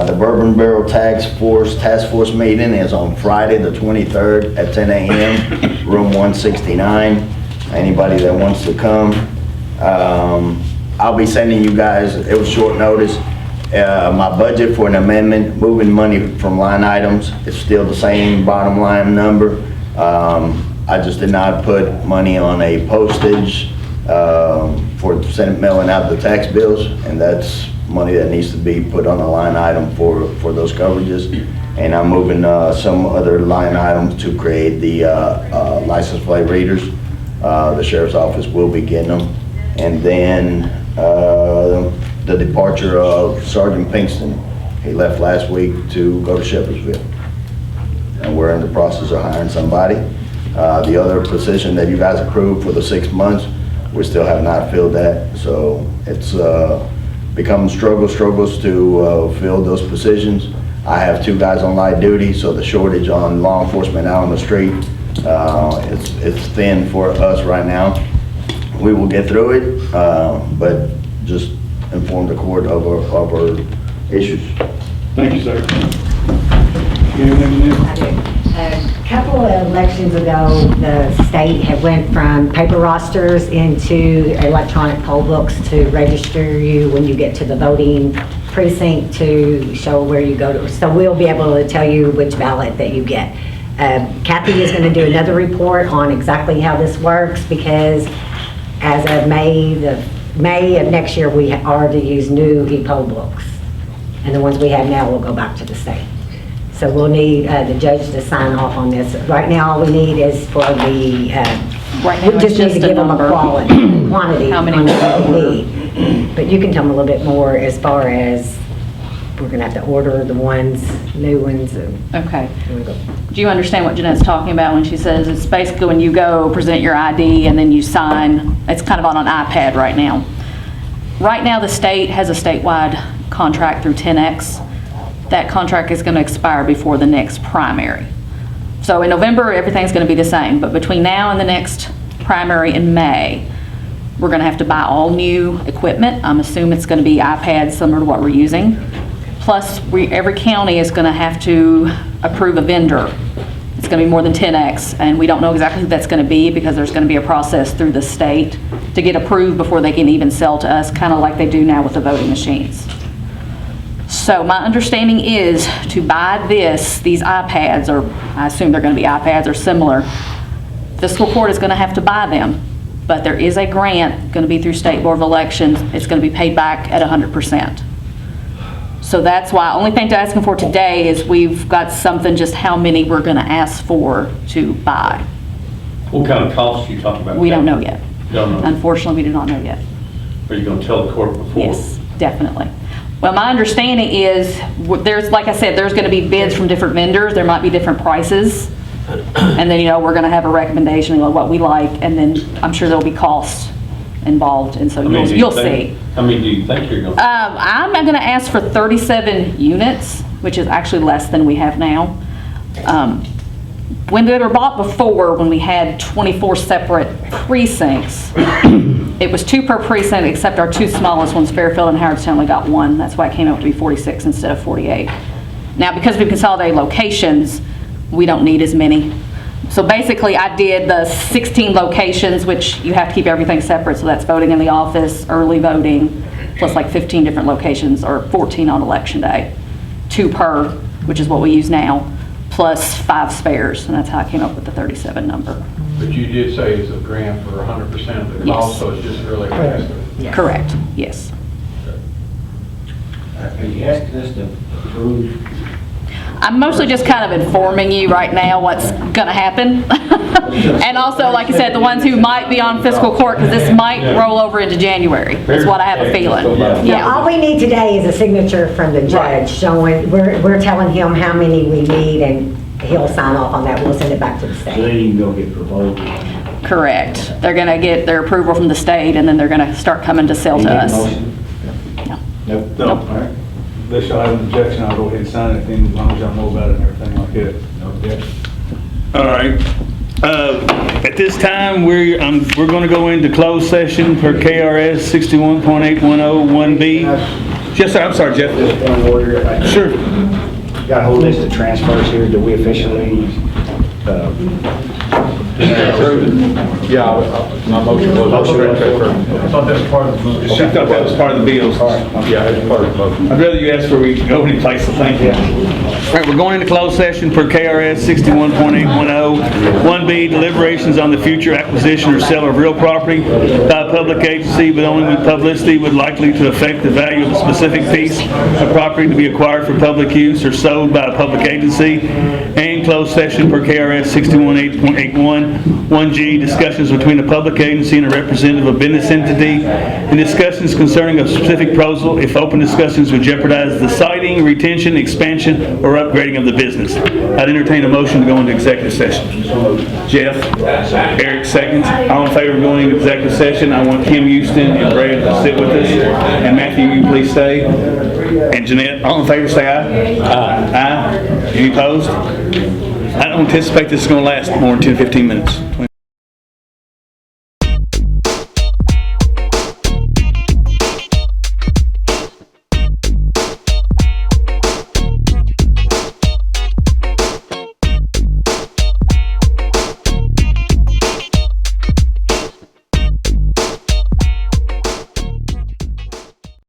The Bourbon Barrel Task Force meeting is on Friday, the 23rd at 10 a.m., room 169. Anybody that wants to come. I'll be sending you guys, it was short notice, my budget for an amendment, moving money from line items. It's still the same bottom line number. I just did not put money on a postage for mailing out the tax bills, and that's money that needs to be put on a line item for those coverages. And I'm moving some other line items to create the license plate readers. The sheriff's office will be getting them. And then the departure of Sergeant Pinkston. He left last week to go to Shepherdsville. And we're in the process of hiring somebody. The other position that you guys approved for the 6 months, we still have not filled that. So it's become struggles to fill those positions. I have 2 guys on light duty, so the shortage on law enforcement out on the street, it's thin for us right now. We will get through it, but just inform the court of our issues. Thank you, sir. You have anything to I do. A couple of elections ago, the state had went from paper rosters into electronic poll books to register you when you get to the voting precinct to show where you go to. So we'll be able to tell you which ballot that you get. Kathy is going to do another report on exactly how this works, because as of May the May of next year, we are to use new e-poll books. And the ones we have now will go back to the state. So we'll need the judge to sign off on this. Right now, all we need is for the, Right now, we it's just need just to a give them a number. quantity How on many what we we need. But you can tell them a little bit more as far as, we're gonna have to order the ones, new ones, and Okay. Do you understand what Jeanette's talking about when she says it's basically when you go present your ID and then you sign? It's kind of on an iPad right now. Right now, the state has a statewide contract through 10X. That contract is going to expire before the next primary. So in November, everything's going to be the same, but between now and the next primary in May, we're going to have to buy all new equipment. I'm assuming it's going to be iPads similar to what we're using. Plus, every county is going to have to approve a vendor. It's going to be more than 10X, and we don't know exactly who that's going to be because there's going to be a process through the state to get approved before they can even sell to us, kind of like they do now with the voting machines. So my understanding is to buy these iPads, or I assume they're going to be iPads or similar, fiscal court is going to have to buy them, but there is a grant going to be through State Board of Elections. It's going to be paid back at 100%. So that's why, only thing to asking for today is we've got something, just how many we're going to ask for to buy. What kind of cost are you talking about? We don't know yet. Don't know. Unfortunately, we do not know yet. Are you gonna tell the court before? Yes, definitely. Well, my understanding is, there's, like I said, there's going to be bids from different vendors. There might be different prices. And then, we're going to have a recommendation of what we like, and then I'm sure there'll be costs involved, and so you'll see. How many do you think you're gonna? I'm going to ask for 37 units, which is actually less than we have now. When they were bought before, when we had 24 separate precincts, it was 2 per precinct, except our 2 smallest ones, Fairfield and Howardstown, only got 1. That's why it came out to be 46 instead of 48. Now, because we consolidated locations, we don't need as many. So basically, I did the 16 locations, which you have to keep everything separate, so that's voting in the office, early voting, plus like 15 different locations, or 14 on election day. 2 per, which is what we use now, plus 5 spares, and that's how I came up with the 37 number. But you did say it's a grant for 100% of the Yes. cost, so it's just really fast. Correct, yes. Are you asking us to approve? I'm mostly just kind of informing you right now what's gonna happen. And also, like I said, the ones who might be on fiscal court, because this might roll over into January, is what I have a feeling. Yeah, all we need today is a signature from the judge showing, we're telling him how many we need, and he'll sign off on that. We'll send it back to the So state. then you can go get proposals. Correct. They're gonna get their approval from the state, and then they're gonna start coming to sell You to need a us. motion? No. Nope. Nope. All right. Unless y'all have an objection, I'll go ahead and sign it, then as long as y'all know about it and everything like that. No objection. All right. At this time, we're going to go into closed session per KRS 61.8101B. Yes, sir. I'm sorry, Jeff. Just point of order. Sure. Got a whole list of transfers here. Do we officially, Yeah, my motion was. Motion was- I thought that was part of the motion. I thought that was part of the bills. Yeah, it's part of the motion. I'd rather you ask where we can go any place, so thank you. All right, we're going into closed session per KRS 61.8101B, deliberations on the future acquisition or sale of real property by a public agency, but only when publicity would likely to affect the value of a specific piece of property to be acquired for public use or sold by a public agency, and closed session per KRS 61.8.1.1G, discussions between a public agency and a representative of business entity, and discussions concerning a specific proposal if open discussions would jeopardize the siting, retention, expansion, or upgrading of the business. I'd entertain a motion to go into executive session. Jeff? Eric seconds. All in favor of going into executive session? I want Kim Houston and Brad to sit with us. And Matthew, you please stay. And Jeanette, all in favor say aye. Aye. Aye. Any opposed? I don't anticipate this is going to last more than 10, 15 minutes.